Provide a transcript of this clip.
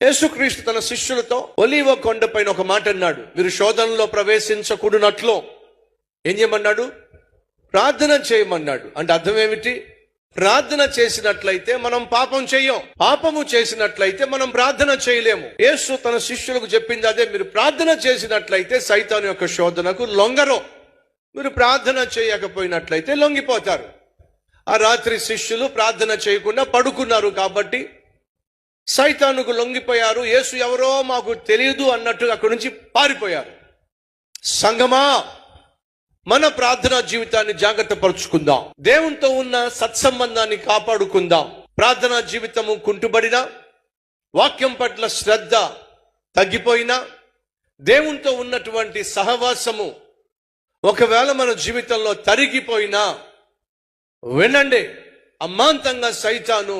యేసుక్రీస్తు తన శిష్యులతో ఒలీవ కొండపైన ఒక మాట అన్నాడు, మీరు శోధనలో ప్రవేశించకూడనట్లు ఏం చేయమన్నాడు? ప్రార్థన చేయమన్నాడు. అంటే అర్థం ఏమిటి? ప్రార్థన చేసినట్లయితే మనం పాపం చెయ్యం, పాపము చేసినట్లయితే మనం ప్రార్థన చేయలేము. యేసు తన శిష్యులకు చెప్పింది అదే, మీరు ప్రార్థన చేసినట్లయితే సైతాను యొక్క శోధనకు లొంగరు, మీరు ప్రార్థన చేయకపోయినట్లయితే లొంగిపోతారు. ఆ రాత్రి శిష్యులు ప్రార్థన చేయకుండా పడుకున్నారు కాబట్టి సైతానుకు లొంగిపోయారు. యేసు ఎవరో మాకు తెలియదు అన్నట్టు అక్కడి నుంచి పారిపోయారు. సంగమా, మన ప్రార్థనా జీవితాన్ని జాగ్రత్త పరుచుకుందాం, దేవునితో ఉన్న సత్సంబంధాన్ని కాపాడుకుందాం. ప్రార్థనా జీవితము కుంటుబడినా, వాక్యం పట్ల శ్రద్ధ తగ్గిపోయినా, దేవునితో ఉన్నటువంటి సహవాసము ఒకవేళ మన జీవితంలో తరిగిపోయినా, వినండి, అమాంతంగా సైతాను